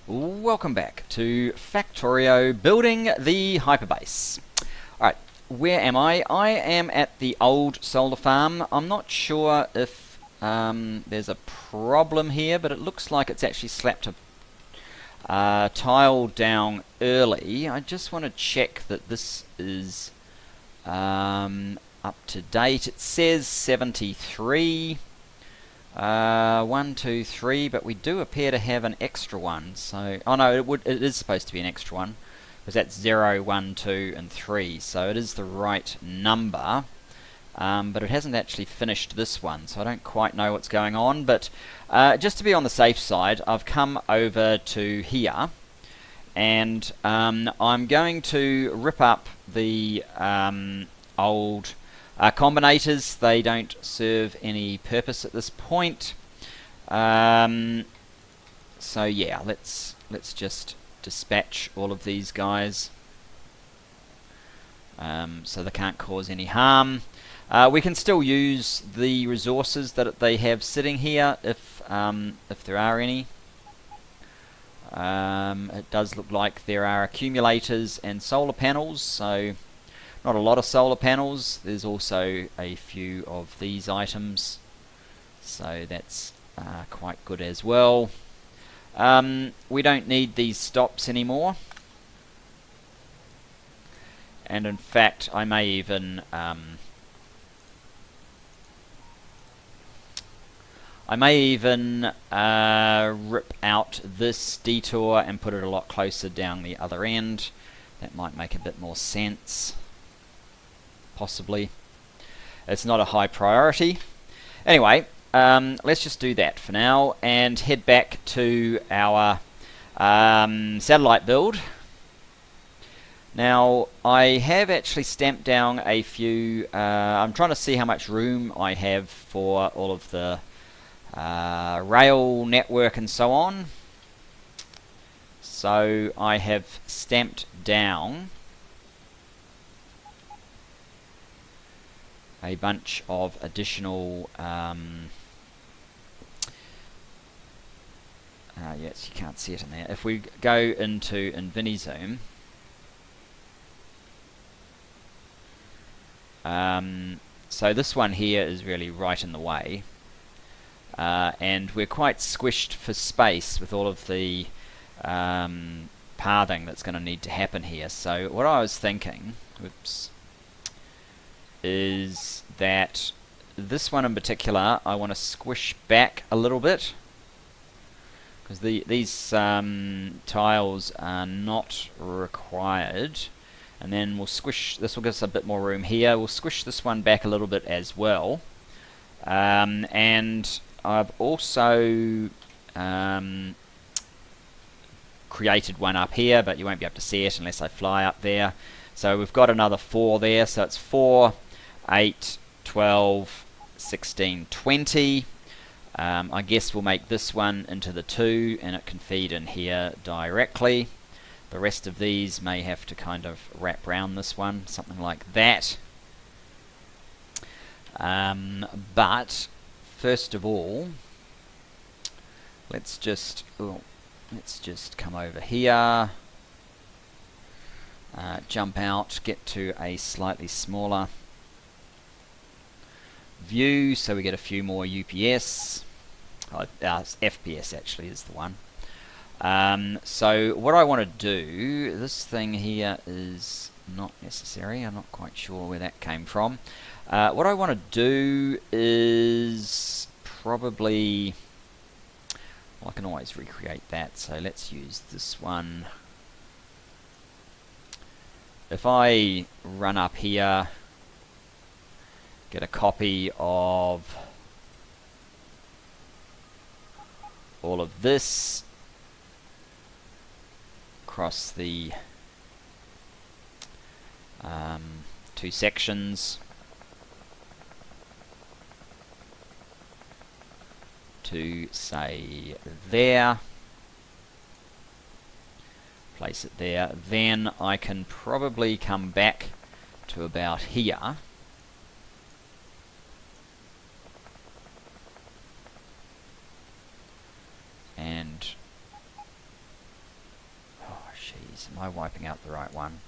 Welcome back to Factorio building the Hyperbase. Alright, where am I? I am at the old solar farm. I'm not sure if there's a problem here, but it looks like it's actually slapped a tile down early. I just want to check that this is up to date. It says 73. 1, 2, 3, but we do appear to have an extra one. So, oh no, it is supposed to be an extra one, because that's 0, 1, 2, and 3. So it is the right number, but it hasn't actually finished this one, so I don't quite know what's going on. But just to be on the safe side, I've come over to here, and I'm going to rip up the old combinators. They don't serve any purpose at this point. So yeah, let's just dispatch all of these guys so they can't cause any harm. We can still use the resources that they have sitting here if there are any. It does look like there are accumulators and solar panels, so not a lot of solar panels. There's also a few of these items, so that's quite good as well. We don't need these stops anymore, and in fact I may even rip out this detour and put it a lot closer down the other end. That might make a bit more sense. Possibly. It's not a high priority. Anyway, let's just do that for now and head back to our satellite build. Now, I have actually stamped down a few. I'm trying to see how much room I have for all of the rail network and so on. So I have stamped down a bunch of additional yes, you can't see it in there. If we go into InfiniZoom, so this one here is really right in the way, and we're quite squished for space with all of the pathing that's going to need to happen here. So what I was thinking, whoops, is that this one in particular I want to squish back a little bit, because these tiles are not required, and then we'll squish, this will give us a bit more room here. We'll squish this one back a little bit as well, and I've also created one up here, but you won't be able to see it unless I fly up there. So we've got another 4 there, so it's 4, 8, 12, 16, 20. I guess we'll make this one into the 2 and it can feed in here directly. The rest of these may have to kind of wrap around this one, something like that. But first of all, let's just come over here, jump out, get to a slightly smaller view so we get a few more UPS. FPS actually is the one. So what I want to do, this thing here is not necessary. I'm not quite sure where that came from. What I want to do is probably, well, I can always recreate that, so let's use this one. If I run up here, get a copy of all of this across the 2 sections to say there, place it there, then I can probably come back to about here and Jeez, am I wiping out the right one?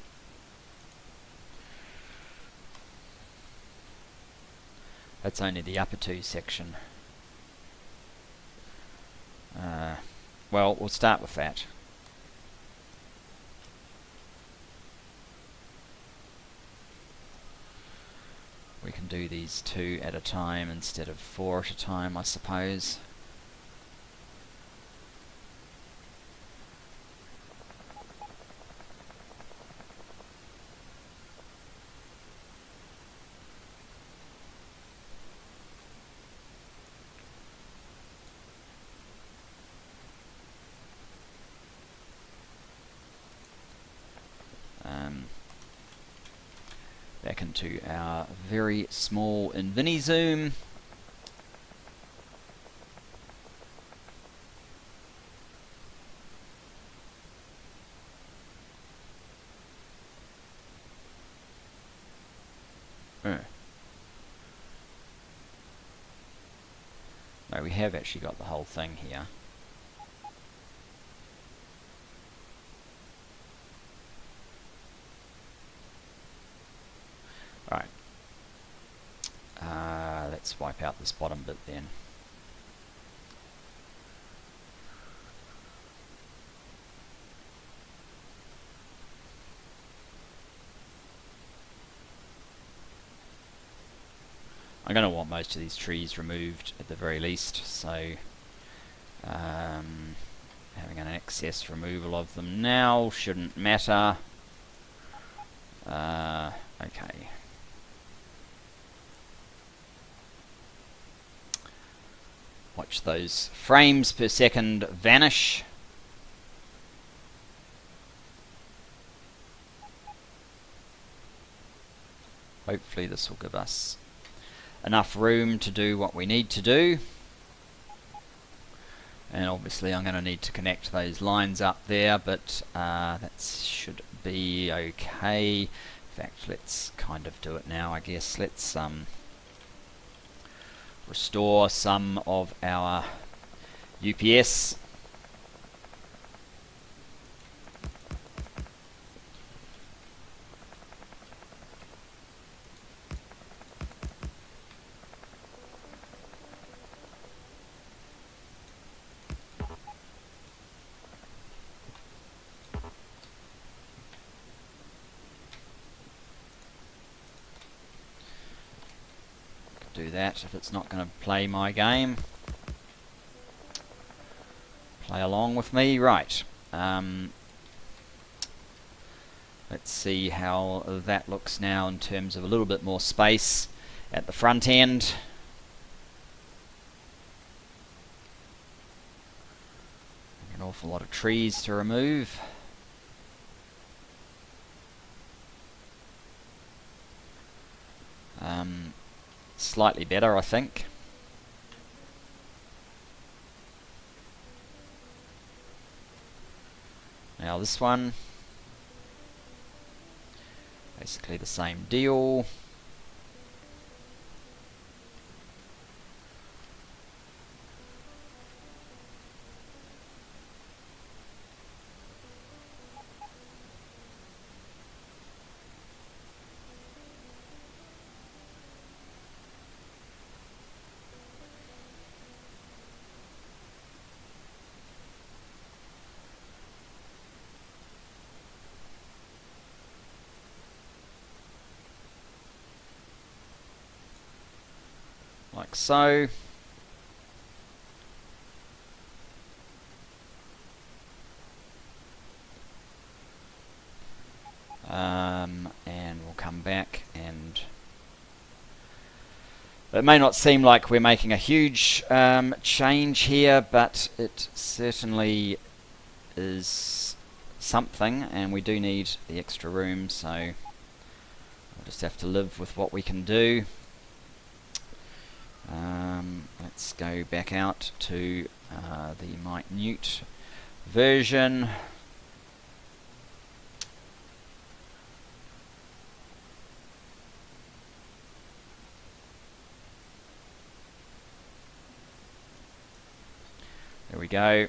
That's only the upper 2 section. Well, we'll start with that. We can do these 2 at a time instead of 4 at a time, I suppose. Back into our very small InfiniZoom. No, we have actually got the whole thing here. Alright. Let's wipe out this bottom bit then. I'm going to want most of these trees removed at the very least, so having an excess removal of them now shouldn't matter. Okay. Watch those frames per second vanish. Hopefully this will give us enough room to do what we need to do. And obviously I'm going to need to connect those lines up there, but that should be okay. In fact, let's kind of do it now, I guess. Let's restore some of our UPS. Do that if it's not going to play my game. Play along with me. Right. Let's see how that looks now in terms of a little bit more space at the front end. An awful lot of trees to remove. Slightly better, I think. Now this one, basically the same deal. Like so. And we'll come back, and it may not seem like we're making a huge change here, but it certainly is something, and we do need the extra room, so we'll just have to live with what we can do. Let's go back out to the minute version. There we go.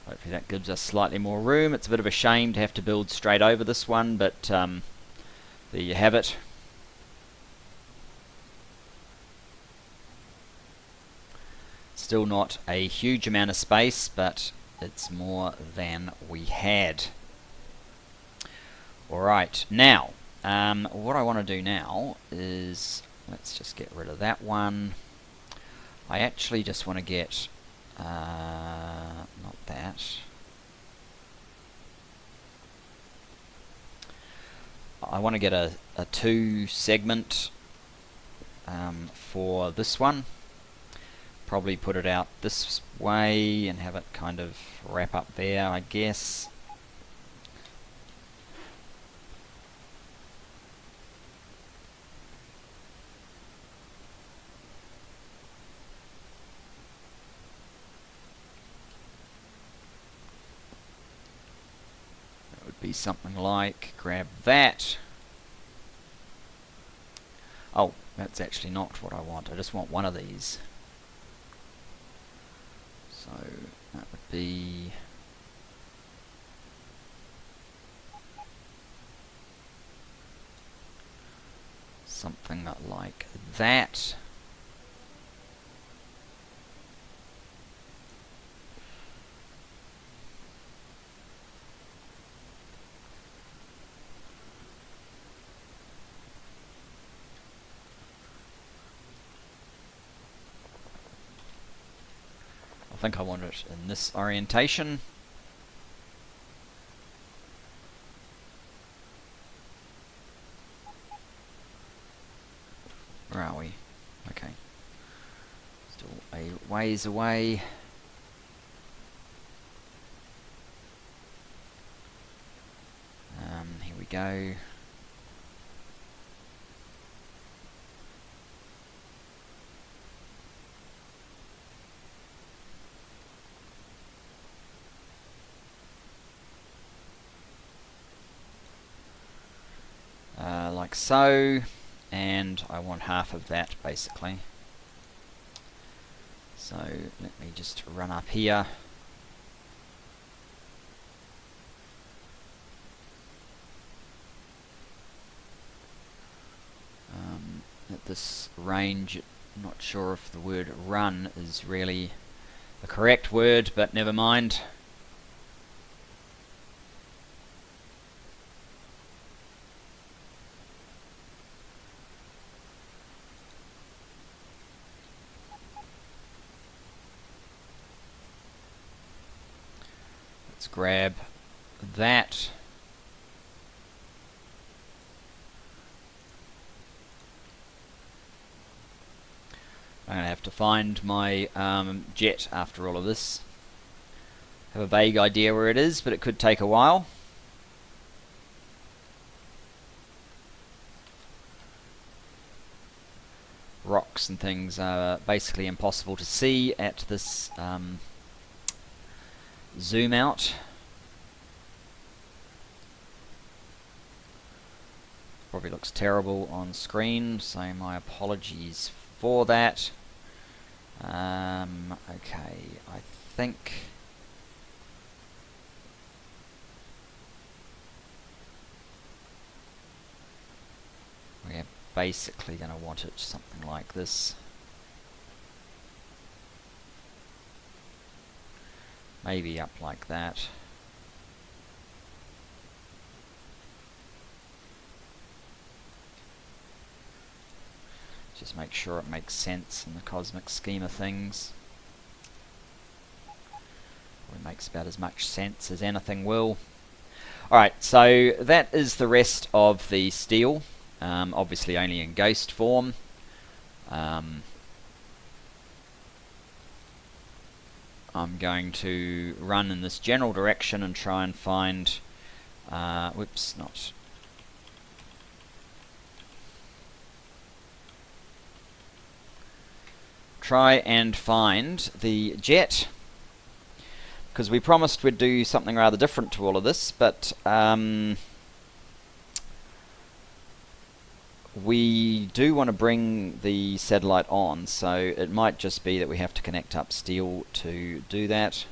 Hopefully that gives us slightly more room. It's a bit of a shame to have to build straight over this one, but there you have it. Still not a huge amount of space, but it's more than we had. Alright, now, what I want to do now is, let's just get rid of that one. I actually just want to get, not that. I want to get a 2 segment for this one. Probably put it out this way and have it kind of wrap up there, I guess. That would be something like, grab that. Oh, that's actually not what I want. I just want one of these. So that would be something like that. I think I want it in this orientation. Where are we? Okay. Still a ways away. Here we go. Like so, and I want half of that basically. So let me just run up here. At this range, I'm not sure if the word run is really the correct word, but never mind. Let's grab that. I'm going to have to find my jet after all of this. Have a vague idea where it is, but it could take a while. Rocks and things are basically impossible to see at this zoom out. Probably looks terrible on screen, so my apologies for that. Okay, I think we're basically going to want it something like this. Maybe up like that. Just make sure it makes sense in the cosmic scheme of things. It makes about as much sense as anything will. Alright, so that is the rest of the steel. Obviously only in ghost form. I'm going to run in this general direction and try and find... whoops, not... Try and find the jet, because we promised we'd do something rather different to all of this, but we do want to bring the satellite on, so it might just be that we have to connect up steel to do that.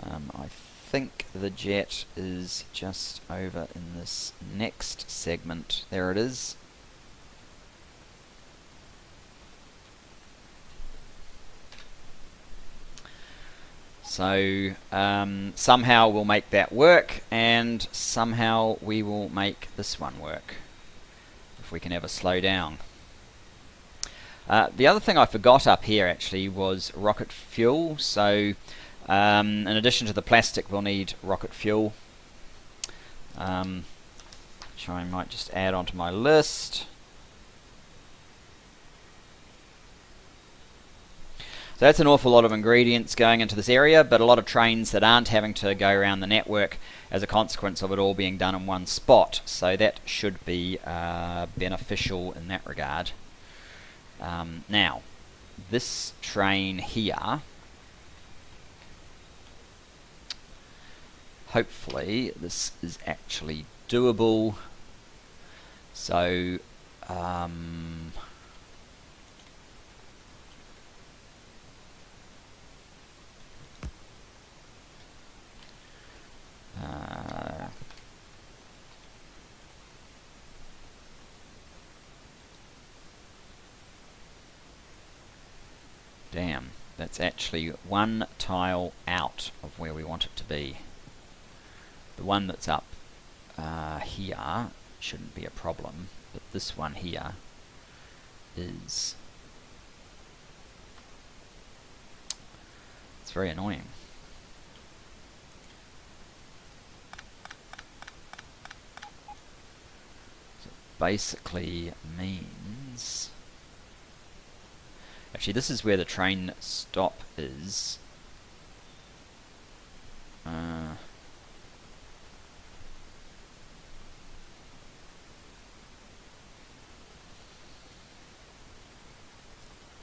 I think the jet is just over in this next segment. There it is. So somehow we'll make that work, and somehow we will make this one work, if we can ever slow down. The other thing I forgot up here actually was rocket fuel. So in addition to the plastic, we'll need rocket fuel, which I might just add onto my list. So that's an awful lot of ingredients going into this area, but a lot of trains that aren't having to go around the network as a consequence of it all being done in one spot. So that should be beneficial in that regard. Now, this train here, hopefully this is actually doable. So damn, that's actually one tile out of where we want it to be. The one that's up here shouldn't be a problem, but this one here is... it's very annoying. So it basically means... actually, this is where the train stop is.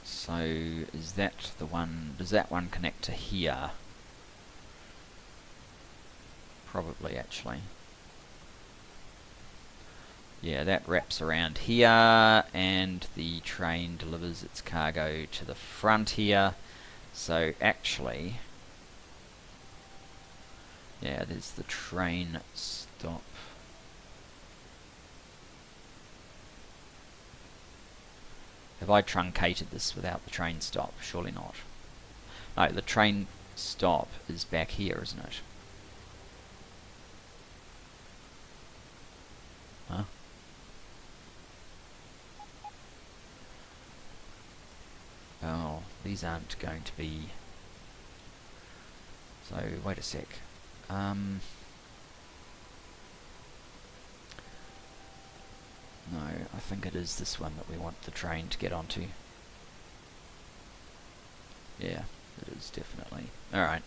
So is that the one? Does that one connect to here? Probably, actually. Yeah, that wraps around here, and the train delivers its cargo to the front here. So actually, yeah, there's the train stop. Have I truncated this without the train stop? Surely not. No, the train stop is back here, isn't it? Huh? Oh, these aren't going to be... so, wait a sec. No, I think it is this one that we want the train to get onto. Yeah, it is definitely. Alright.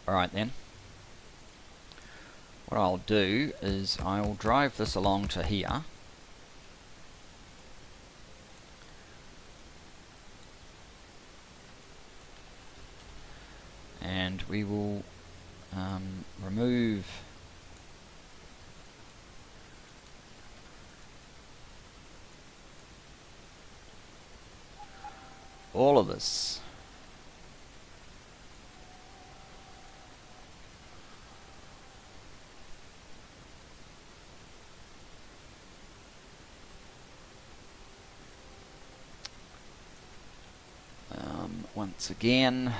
Alright then. What I'll do is I'll drive this along to here. And we will remove all of this. Once again,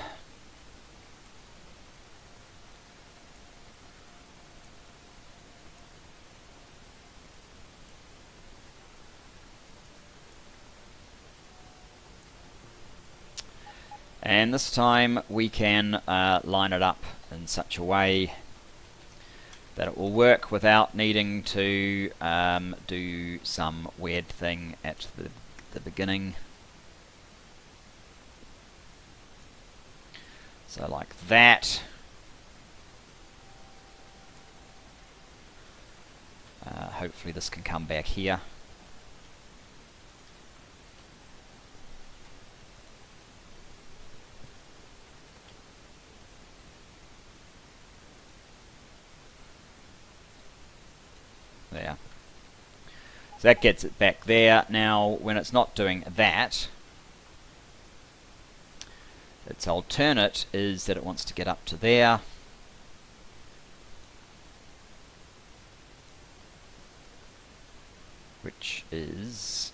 and this time we can line it up in such a way that it will work without needing to do some weird thing at the beginning. So like that. Hopefully this can come back here. So that gets it back there. Now, when it's not doing that, its alternate is that it wants to get up to there. Which is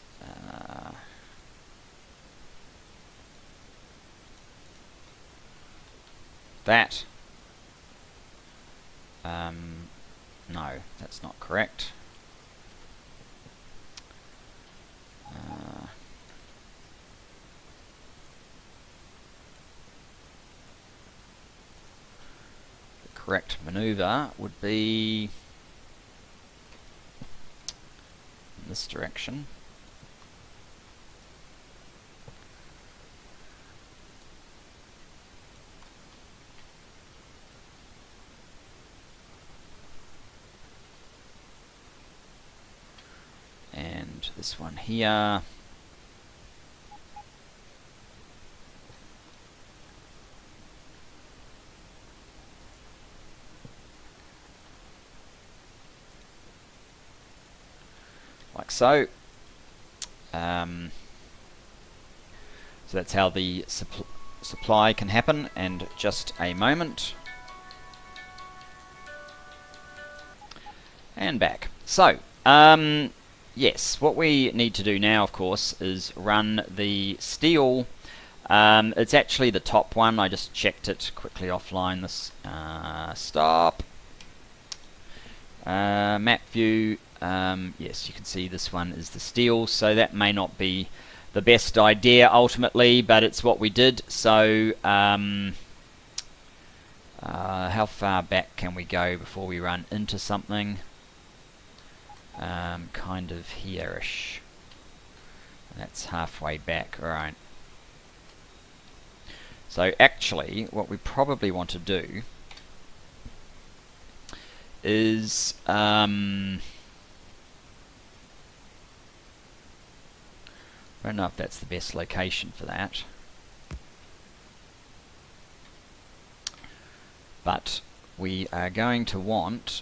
that. No, that's not correct. The correct maneuver would be in this direction. And this one here. Like so. So that's how the supply can happen. And just a moment. And back. So, yes, what we need to do now, of course, is run the steel. It's actually the top one. I just checked it quickly offline. This stop. Map view. Yes, you can see this one is the steel, so that may not be the best idea ultimately, but it's what we did. So how far back can we go before we run into something? Kind of here-ish. That's halfway back. Alright. So actually, what we probably want to do is I don't know if that's the best location for that, but we are going to want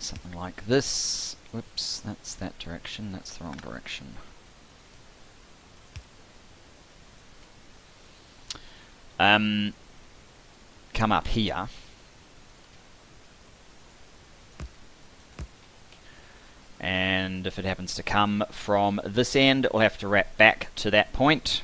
something like this. Whoops, that's that direction, that's the wrong direction. Come up here. And if it happens to come from this end, it will have to wrap back to that point.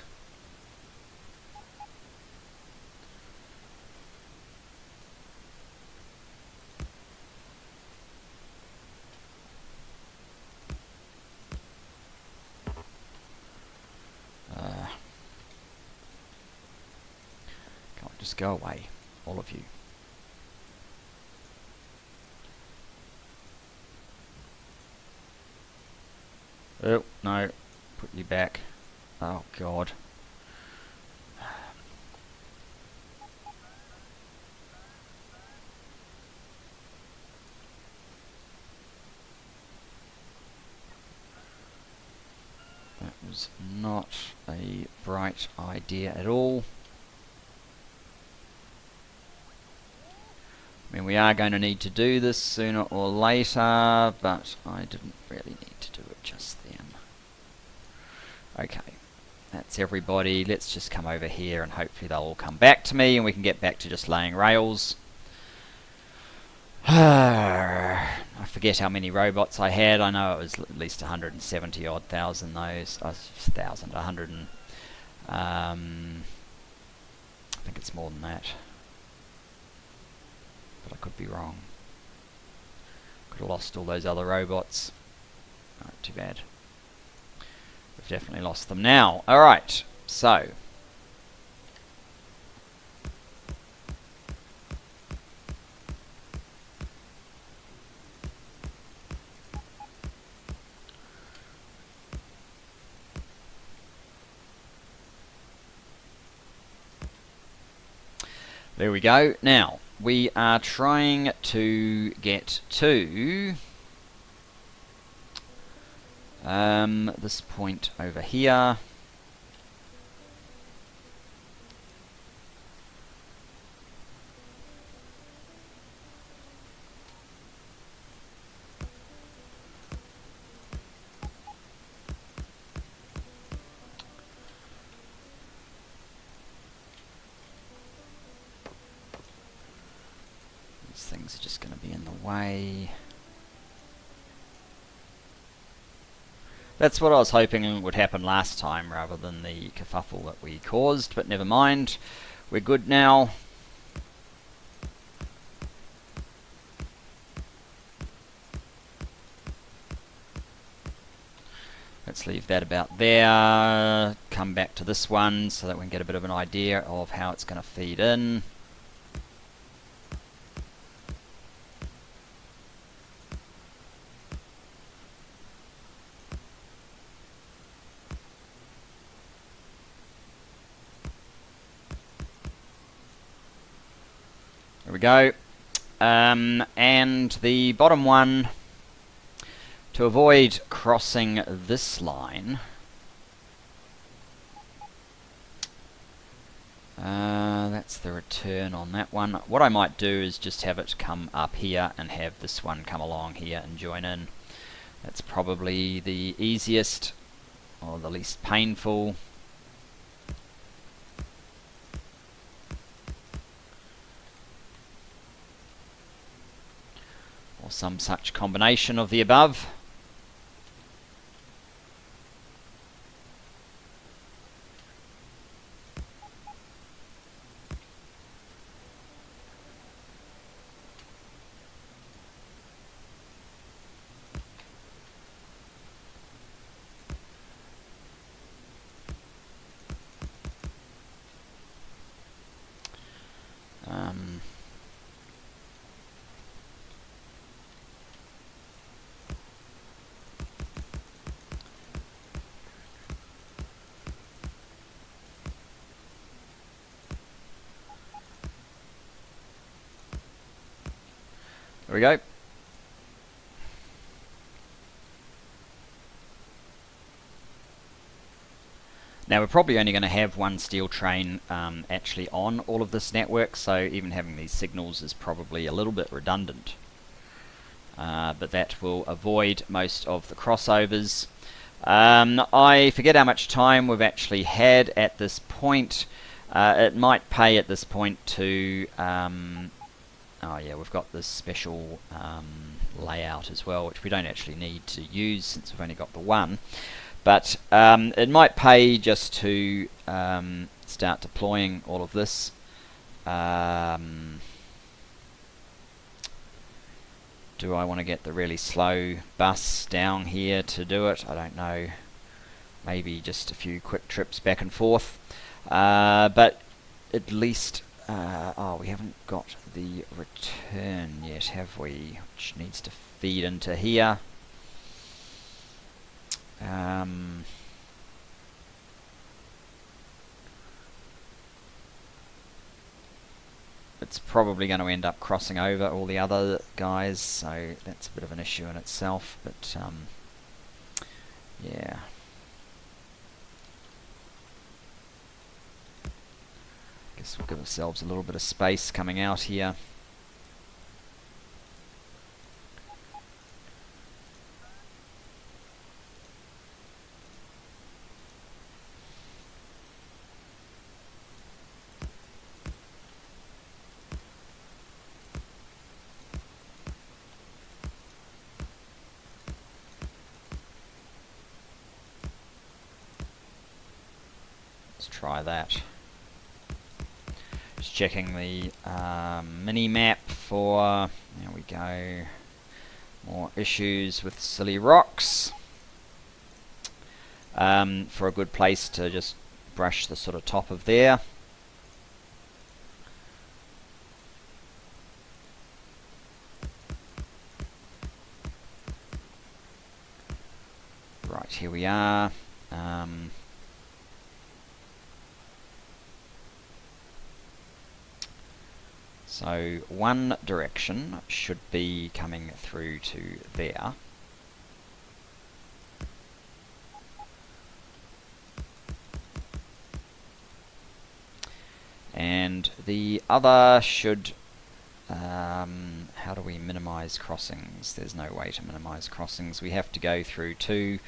Just go away, all of you. Oh, no. Put you back. Oh, God. That was not a bright idea at all. I mean, we are going to need to do this sooner or later, but I didn't really need to do it just then. Okay, that's everybody. Let's just come over here and hopefully they'll all come back to me and we can get back to just laying rails. I forget how many robots I had. I know it was at least 170 odd thousand those. 100 and I think it's more than that. But I could be wrong. Could have lost all those other robots. Oh, too bad. We've definitely lost them now. Alright, so. There we go. Now, we are trying to get to this point over here. things are just going to be in the way. That's what I was hoping would happen last time, rather than the kerfuffle that we caused, but never mind. We're good now. Let's leave that about there. Come back to this one so that we can get a bit of an idea of how it's going to feed in. There we go. And the bottom one, to avoid crossing this line, that's the return on that one. What I might do is just have it come up here and have this one come along here and join in. That's probably the easiest, or the least painful. Or some such combination of the above. There we go. Now we're probably only going to have one steel train actually on all of this network, so even having these signals is probably a little bit redundant. But that will avoid most of the crossovers. I forget how much time we've actually had at this point. It might pay at this point to... oh yeah, we've got this special layout as well, which we don't actually need to use since we've only got the one. But it might pay just to start deploying all of this. Do I want to get the really slow bus down here to do it? I don't know. Maybe just a few quick trips back and forth. But at least... oh, we haven't got the return yet, have we? Which needs to feed into here. It's probably going to end up crossing over all the other guys, so that's a bit of an issue in itself, but yeah. Guess we'll give ourselves a little bit of space coming out here. Let's try that. Just checking the mini map for, there we go, more issues with silly rocks. For a good place to just brush the sort of top of there. Right, here we are. So one direction should be coming through to there. And the other should... how do we minimize crossings? There's no way to minimize crossings. We have to go through two,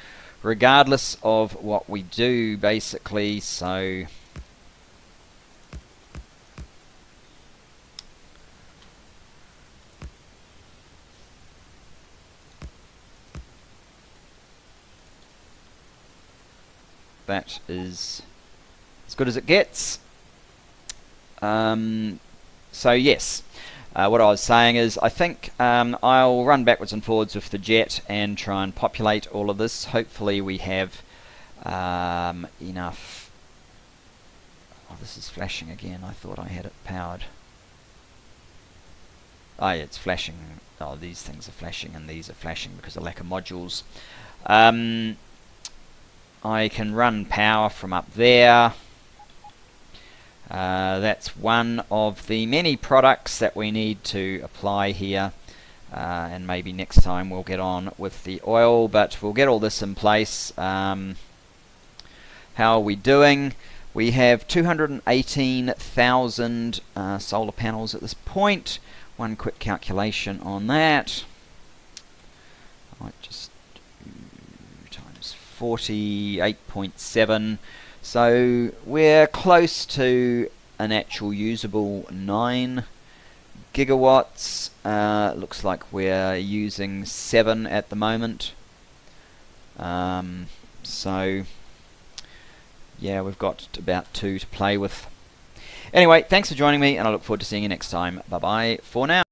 regardless of what we do, basically. So... that is as good as it gets. So yes, what I was saying is I think I'll run backwards and forwards with the jet and try and populate all of this. Hopefully we have enough. Oh, this is flashing again. I thought I had it powered. Oh yeah, it's flashing. Oh, these things are flashing and these are flashing because of lack of modules. I can run power from up there. That's one of the many products that we need to apply here, and maybe next time we'll get on with the oil, but we'll get all this in place. How are we doing? We have 218,000 solar panels at this point. One quick calculation on that. I might just do times 48.7. So we're close to an actual usable 9 gigawatts. Looks like we're using 7 at the moment. So yeah, we've got about 2 to play with. Anyway, thanks for joining me, and I look forward to seeing you next time. Bye bye for now.